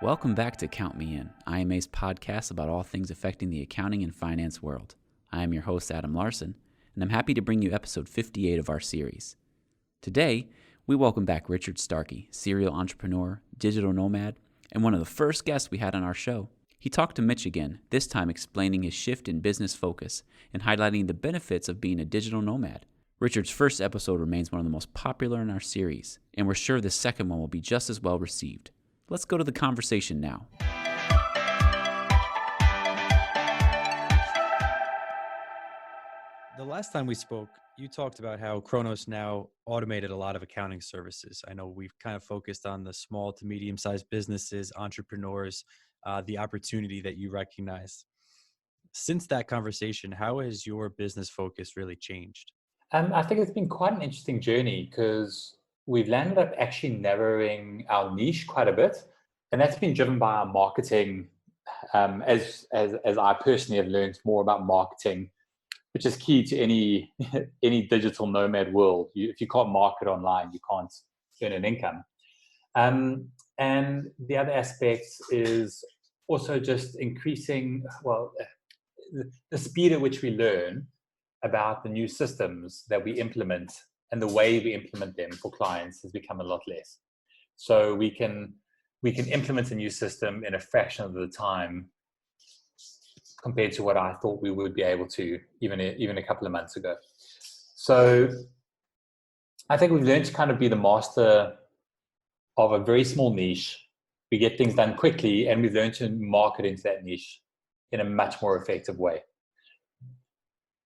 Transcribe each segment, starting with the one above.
Welcome back to Count Me In, IMA's podcast about all things affecting the accounting and finance world. I am your host, Adam Larson, and I'm happy to bring you episode 58 of our series. Today, we welcome back Richard Starkey, serial entrepreneur, digital nomad, and one of the first guests we had on our show. He talked to Mitch again, this time explaining his shift in business focus and highlighting the benefits of being a digital nomad. Richard's first episode remains one of the most popular in our series, and we're sure the second one will be just as well received. Let's go to the conversation now. The last time we spoke, you talked about how Kronos now automated a lot of accounting services. I know we've kind of focused on the small to medium-sized businesses, entrepreneurs, the opportunity that you recognize. Since that conversation, how has your business focus really changed? I think it's been quite an interesting journey because we've landed up actually narrowing our niche quite a bit, and that's been driven by our marketing. As I personally have learned more about marketing, which is key to any any digital nomad world. If you can't market online, you can't earn an income. And the other aspect is also just increasing, the speed at which we learn about the new systems that we implement and the way we implement them for clients has become a lot less. So we can implement a new system in a fraction of the time compared to what I thought we would be able to even a couple of months ago. So I think we've learned to kind of be the master of a very small niche. We get things done quickly, and we've learned to market into that niche in a much more effective way.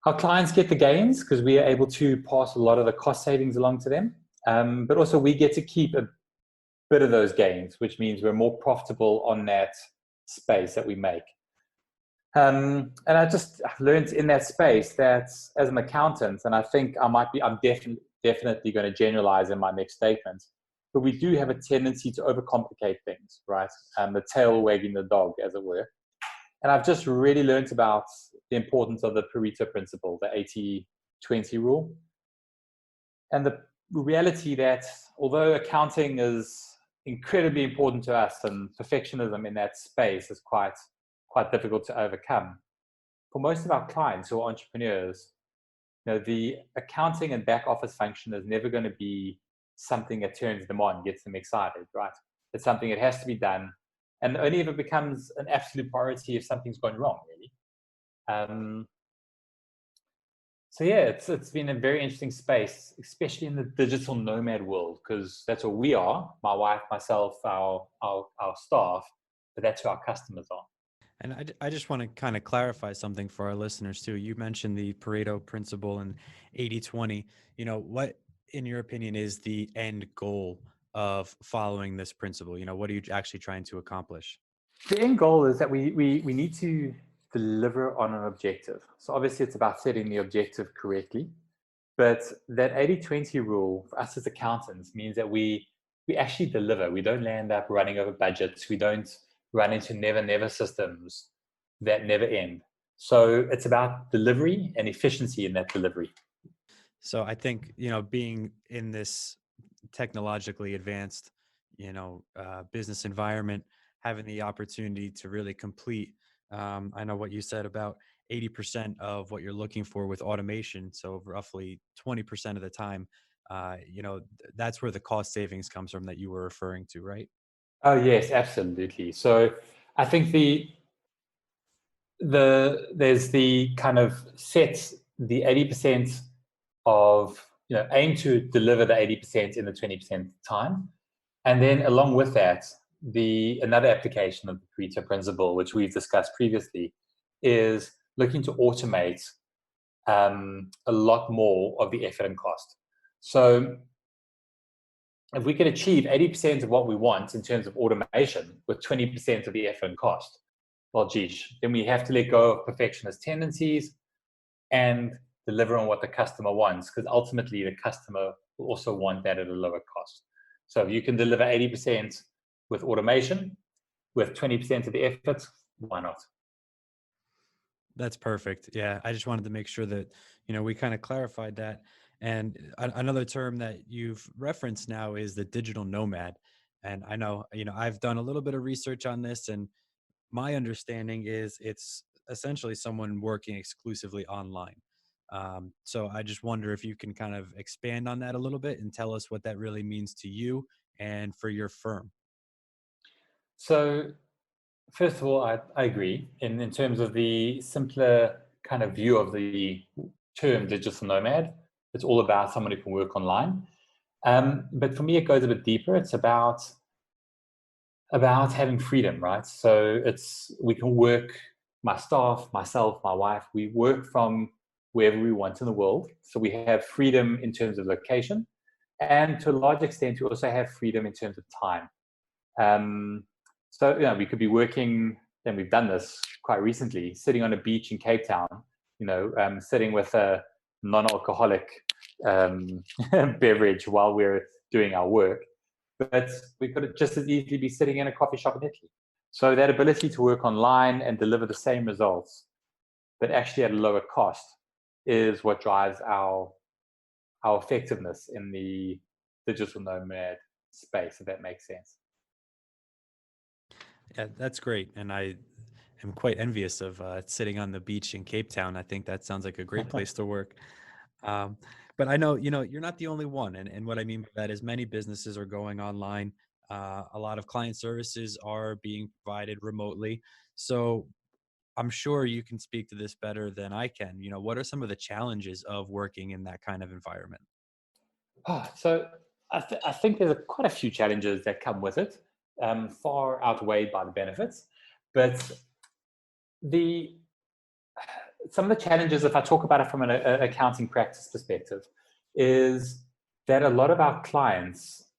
Our clients get the gains because we are able to pass a lot of the cost savings along to them. But also we get to keep a bit of those gains, which means we're more profitable on that space that we make. And I've learned in that space that as an accountant, and I think I'm definitely going to generalize in my next statement, but we do have a tendency to overcomplicate things, right? The tail wagging the dog, as it were. And I've just really learned about the importance of the Pareto Principle, the 80-20 rule. And the reality that although accounting is incredibly important to us and perfectionism in that space is quite difficult to overcome, for most of our clients who are entrepreneurs, the accounting and back office function is never going to be something that turns them on, gets them excited, right? It's something that has to be done. And only if it becomes an absolute priority if something's gone wrong, really. So yeah, it's been a very interesting space, especially in the digital nomad world, because that's what we are, my wife, myself, our staff, but that's who our customers are. And I just want to kind of clarify something for our listeners too. You mentioned the Pareto Principle and 80-20. What, in your opinion, is the end goal of following this principle? What are you actually trying to accomplish? The end goal is that we need to deliver on an objective. So obviously it's about setting the objective correctly, but that 80-20 rule for us as accountants means that we actually deliver. We don't land up running over budgets. We don't run into never systems that never end. So it's about delivery and efficiency in that delivery. So I think, being in this technologically advanced, business environment, having the opportunity to really complete, I know what you said about 80% of what you're looking for with automation. So roughly 20% of the time, that's where the cost savings comes from that you were referring to, right? Oh yes, absolutely. So I think there's the kind of set the 80% of aim to deliver the 80% in the 20% time, and then along with that, another application of the Pareto Principle, which we've discussed previously, is looking to automate a lot more of the effort and cost. So if we can achieve 80% of what we want in terms of automation with 20% of the effort and cost, well, geez, then we have to let go of perfectionist tendencies and deliver on what the customer wants, because ultimately the customer will also want that at a lower cost. So if you can deliver 80% with automation, with 20% of the effort, why not? That's perfect. Yeah, I just wanted to make sure that, we kind of clarified that. And another term that you've referenced now is the digital nomad. And I know, I've done a little bit of research on this, and my understanding is it's essentially someone working exclusively online. So I just wonder if you can kind of expand on that a little bit and tell us what that really means to you and for your firm. So first of all, I agree in terms of the simpler kind of view of the term digital nomad. It's all about someone who can work online. But for me, it goes a bit deeper. It's about having freedom, right? So we can work, my staff, myself, my wife, we work from wherever we want in the world. So we have freedom in terms of location, and to a large extent, we also have freedom in terms of time. Um, so we could be working, and we've done this quite recently, sitting on a beach in Cape Town, sitting with a non-alcoholic beverage while we're doing our work. But we could just as easily be sitting in a coffee shop in Italy. So that ability to work online and deliver the same results, but actually at a lower cost, is what drives our effectiveness in the digital nomad space, if that makes sense. Yeah, that's great. And I am quite envious of sitting on the beach in Cape Town. I think that sounds like a great place to work. Um, but I know, you're not the only one. And what I mean by that is many businesses are going online. A lot of client services are being provided remotely. So I'm sure you can speak to this better than I can. What are some of the challenges of working in that kind of environment? So I think there's quite a few challenges that come with it, far outweighed by the benefits. But the some of the challenges, if I talk about it from an accounting practice perspective, is that a lot of our clients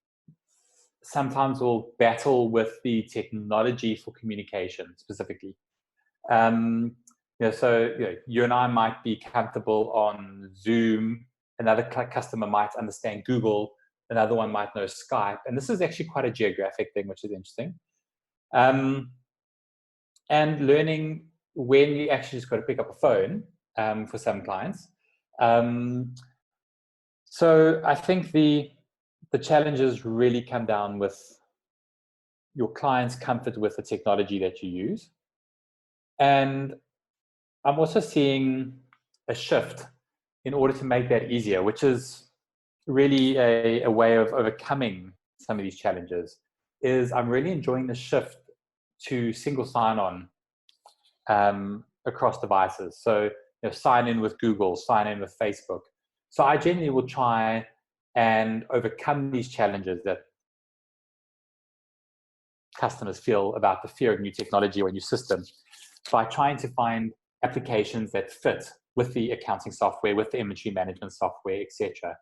sometimes will battle with the technology for communication specifically. So you and I might be comfortable on Zoom. Another customer might understand Google. Another one might know Skype. And this is actually quite a geographic thing, which is interesting. Um, and learning when you actually just got to pick up a phone for some clients. So I think the challenges really come down with your client's comfort with the technology that you use. And I'm also seeing a shift in order to make that easier, which is really a way of overcoming some of these challenges, is I'm really enjoying the shift to single sign-on across devices. So sign in with Google, sign in with Facebook. So I genuinely will try and overcome these challenges that customers feel about the fear of new technology or a new system by trying to find applications that fit with the accounting software, with the inventory management software, etc.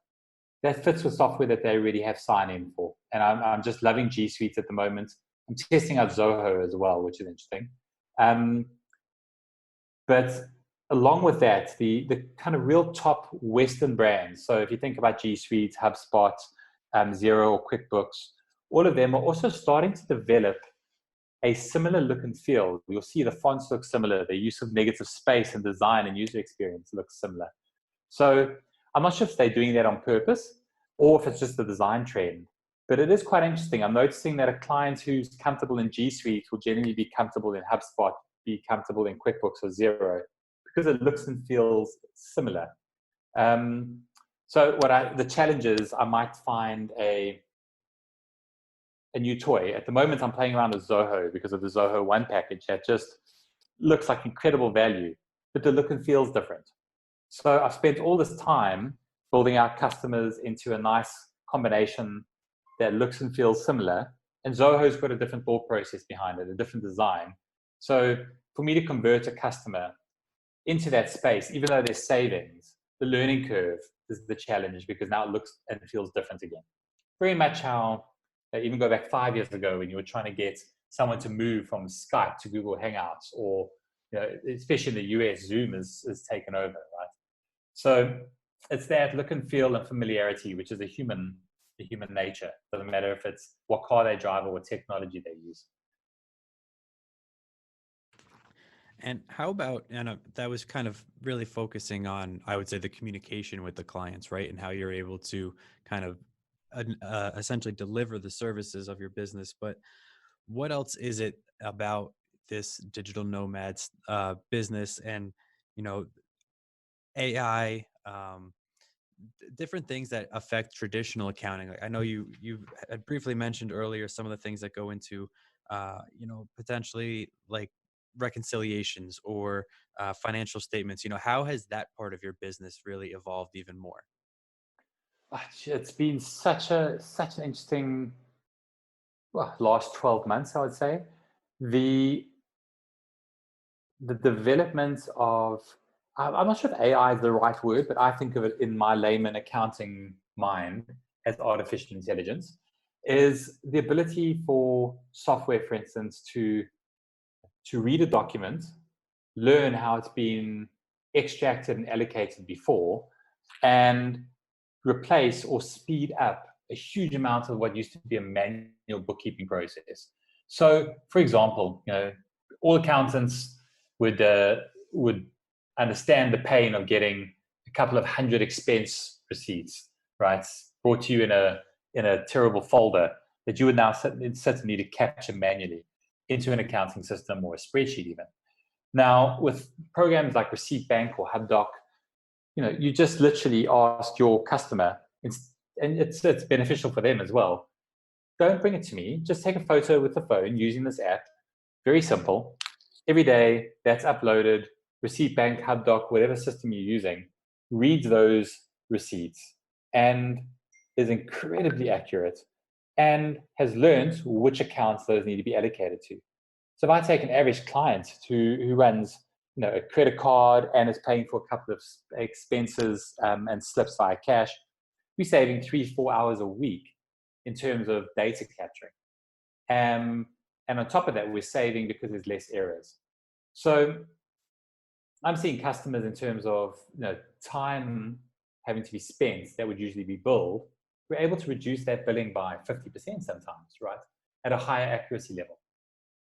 That fits with software that they already have sign-in for. And I'm just loving G Suite at the moment. I'm testing out Zoho as well, which is interesting. But along with that, the kind of real top Western brands, so if you think about G Suite, HubSpot, Xero, or QuickBooks, all of them are also starting to develop a similar look and feel. You'll see the fonts look similar. The use of negative space and design and user experience looks similar. So I'm not sure if they're doing that on purpose or if it's just the design trend. But it is quite interesting. I'm noticing that a client who's comfortable in G Suite will generally be comfortable in HubSpot, be comfortable in QuickBooks or Xero, because it looks and feels similar. So the challenge is I might find a new toy. At the moment, I'm playing around with Zoho because of the Zoho One package that just looks like incredible value, but the look and feels different. So I've spent all this time building out customers into a nice combination that looks and feels similar. And Zoho's got a different thought process behind it, a different design. So for me to convert a customer into that space, even though there's savings, the learning curve is the challenge because now it looks and feels different again. Very much how, even go back 5 years ago when you were trying to get someone to move from Skype to Google Hangouts, or especially in the US, Zoom is taken over, right? So it's that look and feel and familiarity, which is the human nature. Doesn't matter if it's what car they drive or what technology they use. And how about, and that was kind of really focusing on, I would say, the communication with the clients, right? And how you're able to kind of essentially deliver the services of your business. But what else is it about this digital nomads business and, you know, AI, different things that affect traditional accounting? Like I know you had briefly mentioned earlier some of the things that go into, potentially like reconciliations or financial statements. You know, how has that part of your business really evolved even more? It's been such an interesting last 12 months, I would say. The the development of I'm not sure if AI is the right word, but I think of it in my layman accounting mind as artificial intelligence, is the ability for software, for instance, to read a document, learn how it's been extracted and allocated before, and replace or speed up a huge amount of what used to be a manual bookkeeping process. So, for example, all accountants would understand the pain of getting a couple of hundred expense receipts, right, brought to you in a terrible folder that you would now sit and need to capture manually into an accounting system or a spreadsheet even. Now, with programs like Receipt Bank or HubDoc, you just literally ask your customer, and it's beneficial for them as well. Don't bring it to me. Just take a photo with the phone using this app. Very simple. Every day that's uploaded, Receipt Bank, HubDoc, whatever system you're using, reads those receipts and is incredibly accurate and has learned which accounts those need to be allocated to. So if I take an average client who runs a credit card and is paying for a couple of expenses and slips via cash, we're saving 3-4 hours a week in terms of data capturing. And on top of that, we're saving because there's less errors. So I'm seeing customers in terms of time having to be spent that would usually be billed. We're able to reduce that billing by 50% sometimes, right? At a higher accuracy level.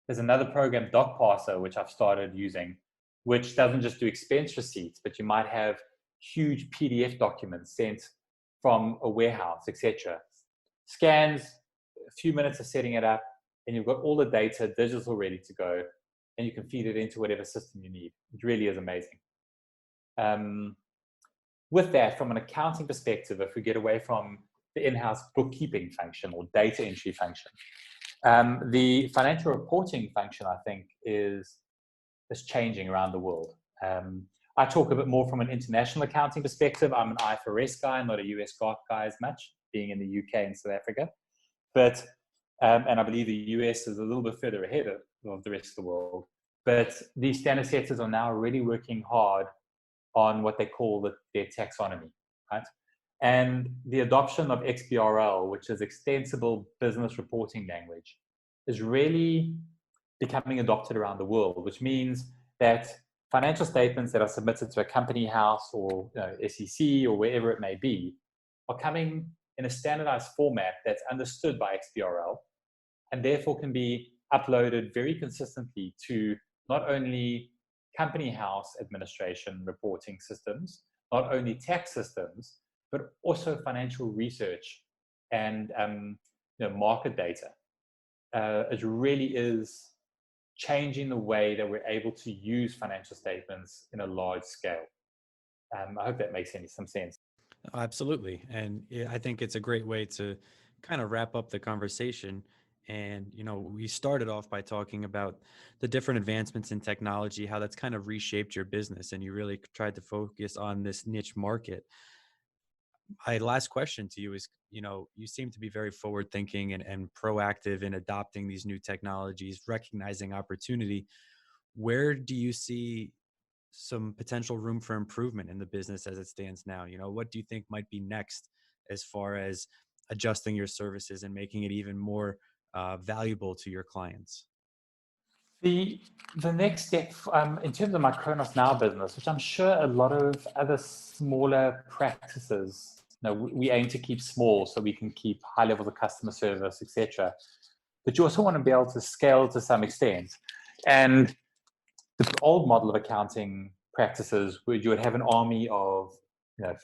There's another program, DocParser, which I've started using, which doesn't just do expense receipts, but you might have huge PDF documents sent from a warehouse, etc. Scans, a few minutes of setting it up, and you've got all the data digital ready to go, and you can feed it into whatever system you need. It really is amazing. With that, from an accounting perspective, if we get away from the in-house bookkeeping function or data entry function, the financial reporting function, I think, is changing around the world. I talk a bit more from an international accounting perspective. I'm an IFRS guy, not a US GAAP guy as much, being in the UK and South Africa. But and I believe the US is a little bit further ahead of the rest of the world. But these standard setters are now really working hard on what they call their taxonomy, right? And the adoption of XBRL, which is Extensible Business Reporting Language, is really becoming adopted around the world, which means that financial statements that are submitted to a company house or SEC or wherever it may be are coming in a standardized format that's understood by XBRL and therefore can be uploaded very consistently to not only company house administration reporting systems, not only tax systems, but also financial research and market data. It really is changing the way that we're able to use financial statements in a large scale. I hope that makes some sense. Absolutely. And I think it's a great way to kind of wrap up the conversation. And, we started off by talking about the different advancements in technology, how that's kind of reshaped your business, and you really tried to focus on this niche market. My last question to you is, you seem to be very forward thinking and proactive in adopting these new technologies, recognizing opportunity. Where do you see some potential room for improvement in the business as it stands now? What do you think might be next as far as adjusting your services and making it even more valuable to your clients? The next step in terms of my Kronos Now business, which I'm sure a lot of other smaller practices, we aim to keep small so we can keep high levels of customer service, etc. But you also want to be able to scale to some extent. And the old model of accounting practices where you would have an army of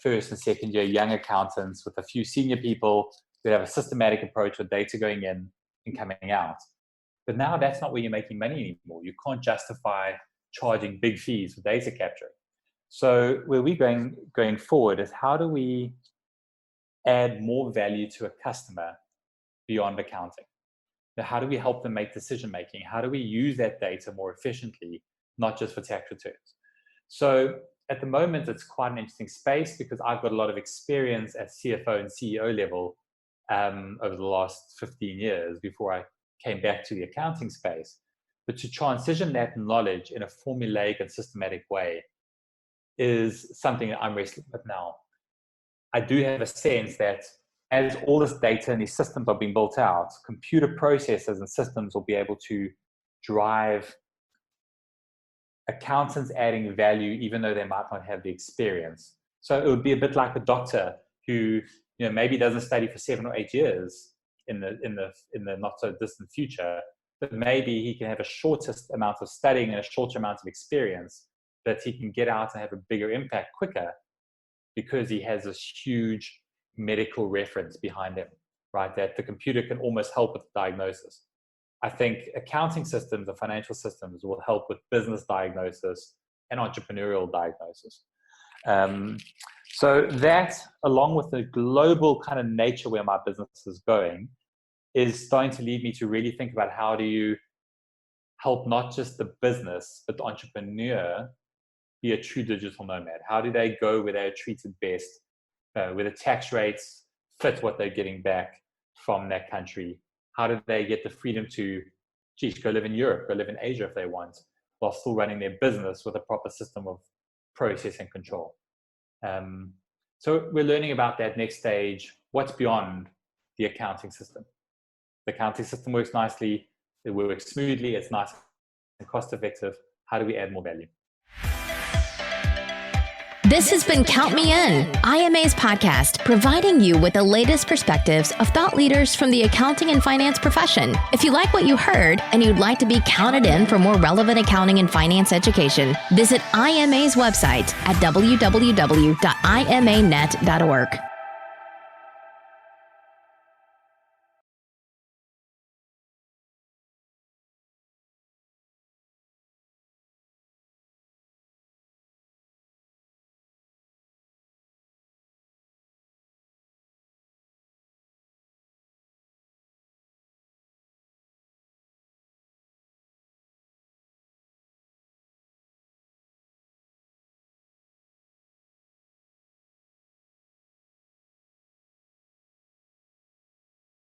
first and second year young accountants with a few senior people We'd have a systematic approach with data going in and coming out. But now that's not where you're making money anymore. You can't justify charging big fees for data capturing. So where we're going forward is, how do we add more value to a customer beyond accounting? Now, how do we help them make decision making? How do we use that data more efficiently, not just for tax returns? So at the moment, it's quite an interesting space because I've got a lot of experience at CFO and CEO level over the last 15 years before I came back to the accounting space. But to transition that knowledge in a formulaic and systematic way is something that I'm wrestling with now. I do have a sense that as all this data and these systems are being built out, computer processes and systems will be able to drive accountants adding value, even though they might not have the experience. So it would be a bit like a doctor who, maybe doesn't study for 7 or 8 years in the not so distant future, but maybe he can have a shortest amount of studying and a shorter amount of experience, that he can get out and have a bigger impact quicker because he has this huge medical reference behind him, right? That the computer can almost help with the diagnosis. I think accounting systems and financial systems will help with business diagnosis and entrepreneurial diagnosis. So that, along with the global kind of nature where my business is going, is starting to lead me to really think about how do you help not just the business, but the entrepreneur be a true digital nomad? How do they go where they're treated best, where the tax rates fit what they're getting back from that country? How do they get the freedom to, go live in Europe, go live in Asia if they want, while still running their business with a proper system of process and control? So we're learning about that next stage. What's beyond the accounting system? The accounting system works nicely. It works smoothly. It's nice and cost effective. How do we add more value? This has been Count Me In, IMA's podcast, providing you with the latest perspectives of thought leaders from the accounting and finance profession. If you like what you heard and you'd like to be counted in for more relevant accounting and finance education, visit IMA's website at www.imanet.org.